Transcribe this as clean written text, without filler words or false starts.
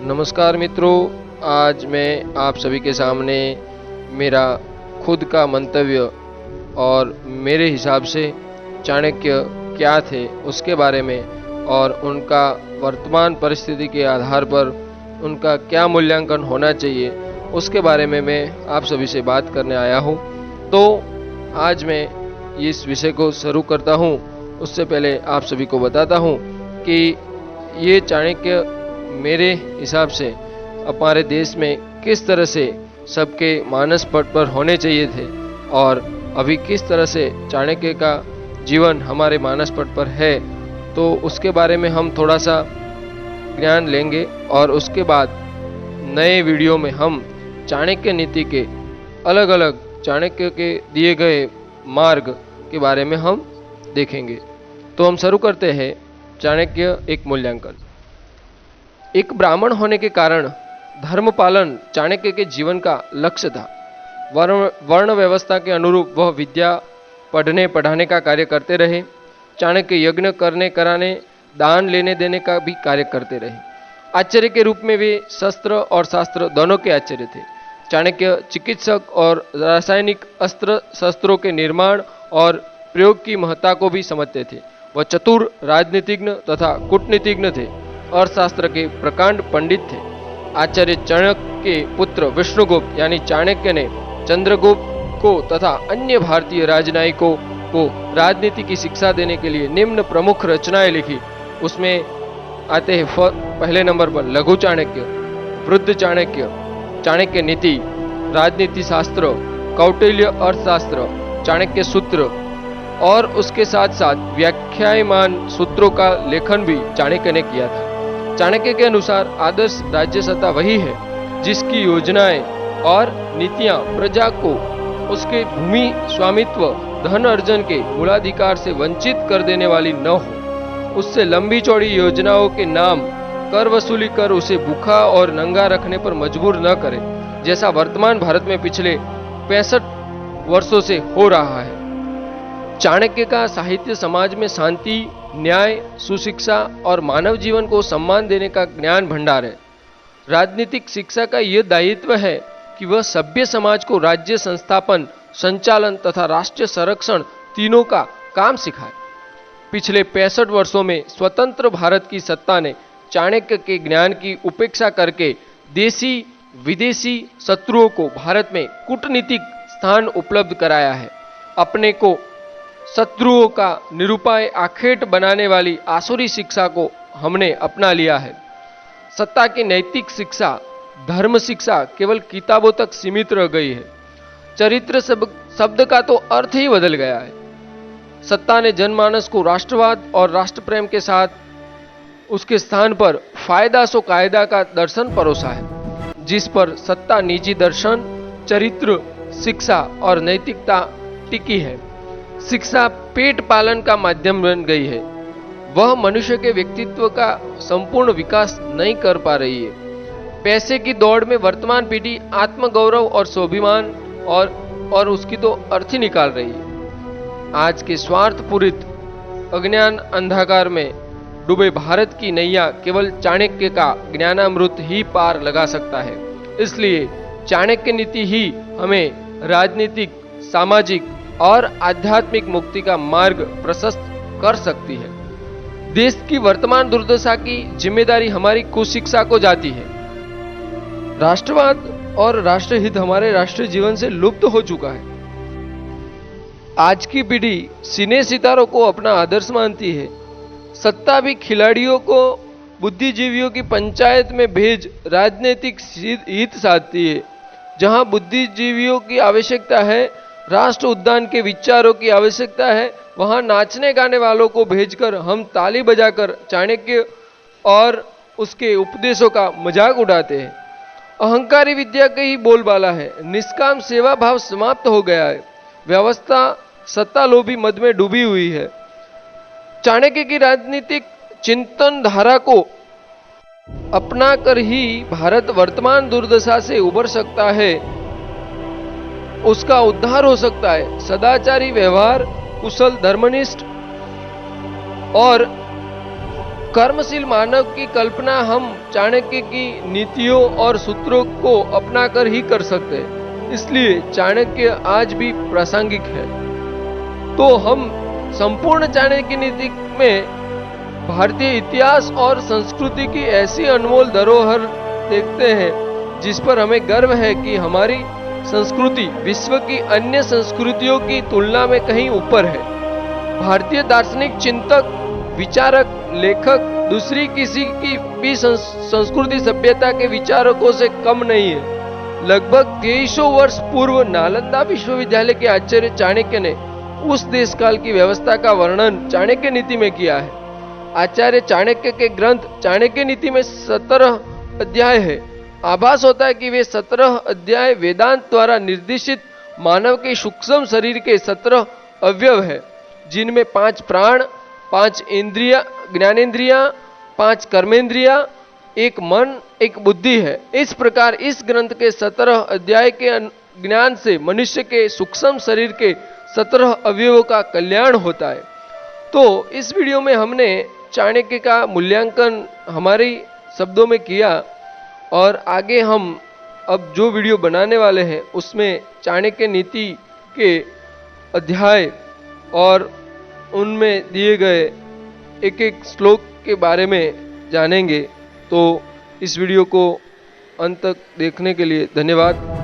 नमस्कार मित्रों, आज मैं आप सभी के सामने मेरा खुद का मंतव्य और मेरे हिसाब से चाणक्य क्या थे उसके बारे में और उनका वर्तमान परिस्थिति के आधार पर उनका क्या मूल्यांकन होना चाहिए उसके बारे में मैं आप सभी से बात करने आया हूँ। तो आज मैं इस विषय को शुरू करता हूँ। उससे पहले आप सभी को बताता हूँ कि ये चाणक्य मेरे हिसाब से हमारे देश में किस तरह से सबके मानस पट पर होने चाहिए थे और अभी किस तरह से चाणक्य का जीवन हमारे मानस पट पर है, तो उसके बारे में हम थोड़ा सा ज्ञान लेंगे और उसके बाद नए वीडियो में हम चाणक्य नीति के अलग अलग चाणक्य के दिए गए मार्ग के बारे में हम देखेंगे। तो हम शुरू करते हैं। चाणक्य एक मूल्यांकन। एक ब्राह्मण होने के कारण धर्म पालन चाणक्य के जीवन का लक्ष्य था। वर्ण व्यवस्था के अनुरूप वह विद्या पढ़ने पढ़ाने का कार्य करते रहे। चाणक्य यज्ञ करने कराने, दान लेने देने का भी कार्य करते रहे। आचार्य के रूप में वे शस्त्र और शास्त्र दोनों के आचार्य थे। चाणक्य चिकित्सक और रासायनिक अस्त्र शस्त्रों के निर्माण और प्रयोग की महत्ता को भी समझते थे। वह चतुर राजनीतिज्ञ तथा कूटनीतिज्ञ थे। अर्थशास्त्र के प्रकांड पंडित थे। आचार्य चाणक्य के पुत्र विष्णुगुप्त यानी चाणक्य ने चंद्रगुप्त को तथा अन्य भारतीय राजनयिकों को राजनीति की शिक्षा देने के लिए निम्न प्रमुख रचनाएं लिखी। उसमें आते हैं पहले नंबर पर लघु चाणक्य, वृद्ध चाणक्य, चाणक्य नीति, राजनीति शास्त्र, कौटिल्य अर्थशास्त्र, चाणक्य सूत्र और उसके साथ साथ व्याख्यायमान सूत्रों का लेखन भी चाणक्य ने किया था। चाणक्य के अनुसार आदर्श राज्य सत्ता वही है जिसकी योजनाएं और नीतियां प्रजा को उसके भूमि स्वामित्व, धन अर्जन के मूलाधिकार से वंचित कर देने वाली न हो। उससे लंबी चौड़ी योजनाओं के नाम कर वसूली कर उसे भूखा और नंगा रखने पर मजबूर न करे, जैसा वर्तमान भारत में पिछले 65 वर्षों से हो रहा है। चाणक्य का साहित्य समाज में शांति, न्याय, सुशिक्षा और मानव जीवन को सम्मान देने का ज्ञान भंडार है। राजनीतिक शिक्षा का यह दायित्व है कि वह सभ्य समाज को राज्य संस्थापन, संचालन तथा राष्ट्रीय संरक्षण तीनों का काम सिखाए। पिछले 65 वर्षों में स्वतंत्र भारत की सत्ता ने चाणक्य के ज्ञान की उपेक्षा करके देशी विदेशी शत्रुओं को भारत में कूटनीतिक स्थान उपलब्ध कराया है। अपने को शत्रुओं का निरुपाय आखेट बनाने वाली आसुरी शिक्षा को हमने अपना लिया है। सत्ता की नैतिक शिक्षा, धर्म शिक्षा केवल किताबों तक सीमित रह गई है। चरित्र शब्द का तो अर्थ ही बदल गया है। सत्ता ने जनमानस को राष्ट्रवाद और राष्ट्र प्रेम के साथ उसके स्थान पर फायदा सो कायदा का दर्शन परोसा है, जिस पर सत्ता निजी दर्शन, चरित्र शिक्षा और नैतिकता टिकी है। शिक्षा पेट पालन का माध्यम बन गई है। वह मनुष्य के व्यक्तित्व का संपूर्ण विकास नहीं कर पा रही है। पैसे की दौड़ में वर्तमान पीढ़ी आत्मगौरव और स्वाभिमान और उसकी तो अर्थ ही निकाल रही है। आज के स्वार्थपूरित अज्ञान अंधकार में डूबे भारत की नैया केवल चाणक्य का ज्ञानामृत ही पार लगा सकता है। इसलिए चाणक्य नीति ही हमें राजनीतिक, सामाजिक और आध्यात्मिक मुक्ति का मार्ग प्रशस्त कर सकती है। देश की वर्तमान दुर्दशा की जिम्मेदारी हमारी कुशिक्षा को जाती है। राष्ट्रवाद और राष्ट्रहित हमारे राष्ट्रीय जीवन से लुप्त हो चुका है। आज की पीढ़ी सिने सितारों को अपना आदर्श मानती है। सत्ता भी खिलाड़ियों को बुद्धिजीवियों की पंचायत में भेज राजनीतिक हित साधती है। जहां बुद्धिजीवियों की आवश्यकता है, राष्ट्र उद्यान के विचारों की आवश्यकता है, वहां नाचने गाने वालों को भेजकर हम ताली बजाकर चाणक्य और उसके उपदेशों का मजाक उड़ाते हैं। अहंकारी विद्या का ही बोलबाला है। निष्काम सेवा भाव समाप्त हो गया है। व्यवस्था सत्ता लोभी मद में डूबी हुई है। चाणक्य की राजनीतिक चिंतन धारा को अपनाकर ही भारत वर्तमान दुर्दशा से उबर सकता है, उसका उद्धार हो सकता है। सदाचारी व्यवहार, कुशल धर्मनिष्ठ और कर्मशील मानव की कल्पना हम चाणक्य की नीतियों और सूत्रों को अपनाकर ही कर सकते हैं, इसलिए चाणक्य आज भी प्रासंगिक है। तो हम संपूर्ण चाणक्य नीति में भारतीय इतिहास और संस्कृति की ऐसी अनमोल धरोहर देखते हैं जिस पर हमें गर्व है कि हमारी संस्कृति विश्व की अन्य संस्कृतियों की तुलना में कहीं ऊपर है। भारतीय दार्शनिक, चिंतक, विचारक, लेखक दूसरी किसी की भी संस्कृति सभ्यता के विचारकों से कम नहीं है। लगभग 2300 वर्ष पूर्व नालंदा विश्वविद्यालय के आचार्य चाणक्य ने उस देश काल की व्यवस्था का वर्णन चाणक्य नीति में किया है। आचार्य चाणक्य के ग्रंथ चाणक्य नीति में 17 अध्याय है। आभास होता है कि वे 17 अध्याय वेदांत द्वारा निर्देशित मानव के सूक्ष्म शरीर के 17 अवयव है, जिनमें 5 प्राण, 5 इंद्रिया, ज्ञानेन्द्रियां, 5 कर्मेंद्रिया, 1 मन, 1 बुद्धि है। इस प्रकार इस ग्रंथ के 17 अध्याय के ज्ञान से मनुष्य के सूक्ष्म शरीर के 17 अवयवों का कल्याण होता है। तो इस वीडियो में हमने चाणक्य का मूल्यांकन हमारे शब्दों में किया और आगे हम अब जो वीडियो बनाने वाले हैं उसमें चाणक्य नीति के अध्याय और उनमें दिए गए एक एक श्लोक के बारे में जानेंगे। तो इस वीडियो को अंत तक देखने के लिए धन्यवाद।